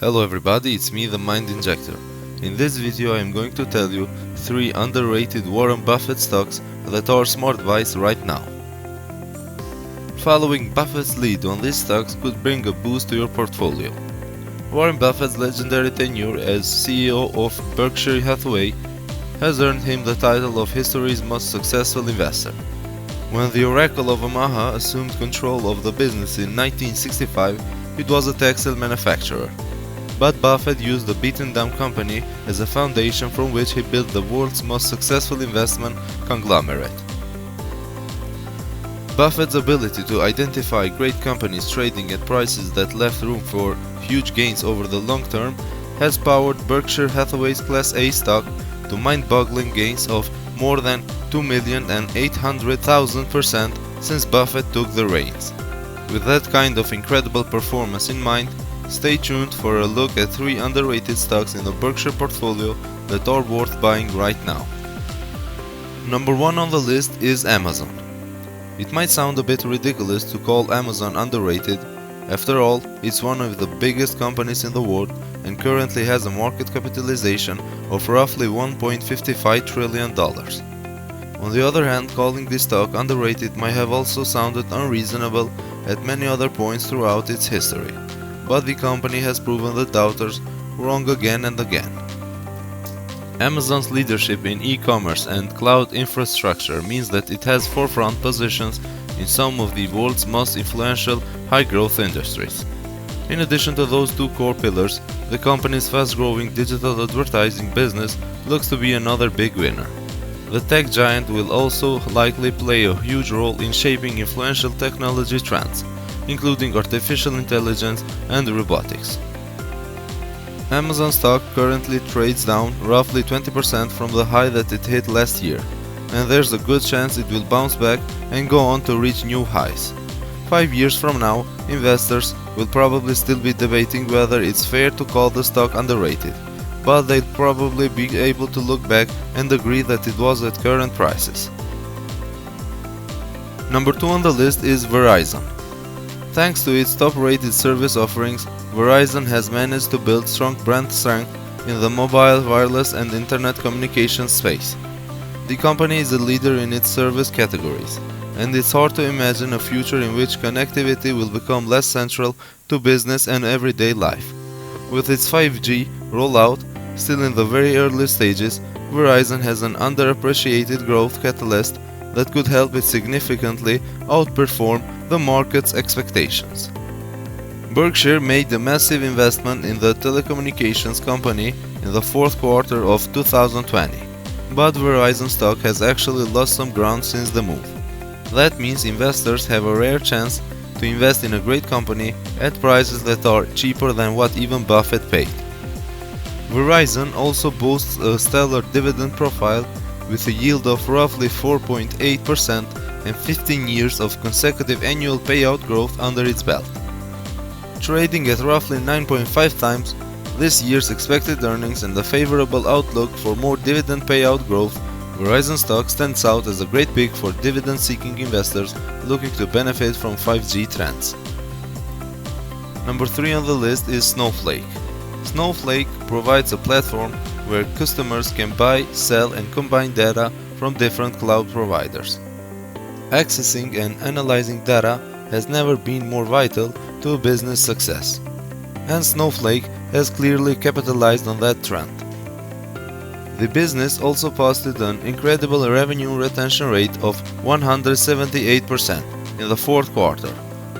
Hello everybody, it's me, the Mind Injector. In this video I am going to tell you 3 underrated Warren Buffett stocks that are smart buys right now. Following Buffett's lead on these stocks could bring a boost to your portfolio. Warren Buffett's legendary tenure as CEO of Berkshire Hathaway has earned him the title of history's most successful investor. When the Oracle of Omaha assumed control of the business in 1965, it was a textile manufacturer. But Buffett used the beaten-down company as a foundation from which he built the world's most successful investment conglomerate. Buffett's ability to identify great companies trading at prices that left room for huge gains over the long term has powered Berkshire Hathaway's Class A stock to mind-boggling gains of more than 2,800,000% since Buffett took the reins. With that kind of incredible performance in mind, stay tuned for a look at 3 underrated stocks in the Berkshire portfolio that are worth buying right now. Number 1 on the list is Amazon. It might sound a bit ridiculous to call Amazon underrated. After all, it's one of the biggest companies in the world and currently has a market capitalization of roughly $1.55 trillion. On the other hand, calling this stock underrated might have also sounded unreasonable at many other points throughout its history. But the company has proven the doubters wrong again and again. Amazon's leadership in e-commerce and cloud infrastructure means that it has forefront positions in some of the world's most influential high-growth industries. In addition to those 2 core pillars, the company's fast-growing digital advertising business looks to be another big winner. The tech giant will also likely play a huge role in shaping influential technology trends, including artificial intelligence and robotics. Amazon stock currently trades down roughly 20% from the high that it hit last year, and there's a good chance it will bounce back and go on to reach new highs. 5 years from now, investors will probably still be debating whether it's fair to call the stock underrated, but they'll probably be able to look back and agree that it was at current prices. Number 2 on the list is Verizon. Thanks to its top-rated service offerings, Verizon has managed to build strong brand strength in the mobile, wireless and internet communications space. The company is a leader in its service categories, and it's hard to imagine a future in which connectivity will become less central to business and everyday life. With its 5G rollout still in the very early stages, Verizon has an underappreciated growth catalyst that could help it significantly outperform the market's expectations. Berkshire made a massive investment in the telecommunications company in the 4th quarter of 2020, but Verizon stock has actually lost some ground since the move. That means investors have a rare chance to invest in a great company at prices that are cheaper than what even Buffett paid. Verizon also boasts a stellar dividend profile with a yield of roughly 4.8% and 15 years of consecutive annual payout growth under its belt. Trading at roughly 9.5 times this year's expected earnings and a favorable outlook for more dividend payout growth, Verizon stock stands out as a great pick for dividend-seeking investors looking to benefit from 5G trends. Number 3 on the list is Snowflake. Snowflake provides a platform where customers can buy, sell and combine data from different cloud providers. Accessing and analyzing data has never been more vital to a business success, and Snowflake has clearly capitalized on that trend. The business also posted an incredible revenue retention rate of 178% in the 4th quarter,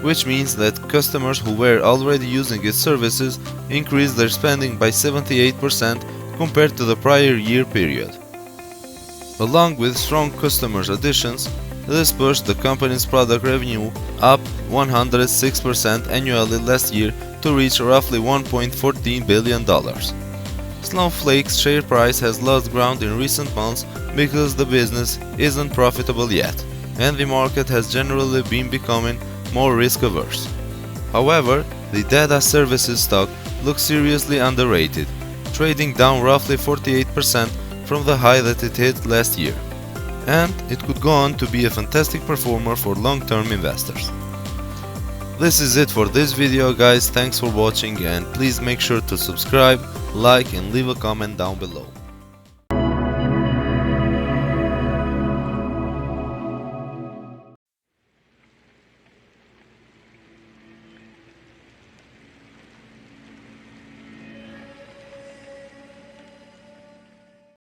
which means that customers who were already using its services increased their spending by 78% compared to the prior year period. Along with strong customer additions, this pushed the company's product revenue up 106% annually last year to reach roughly $1.14 billion. Snowflake's share price has lost ground in recent months because the business isn't profitable yet, and the market has generally been becoming more risk-averse. However, the data services stock looks seriously underrated, trading down roughly 48% from the high that it hit last year, and it could go on to be a fantastic performer for long-term investors. This is it for this video guys, thanks for watching and please make sure to subscribe, like and leave a comment down below.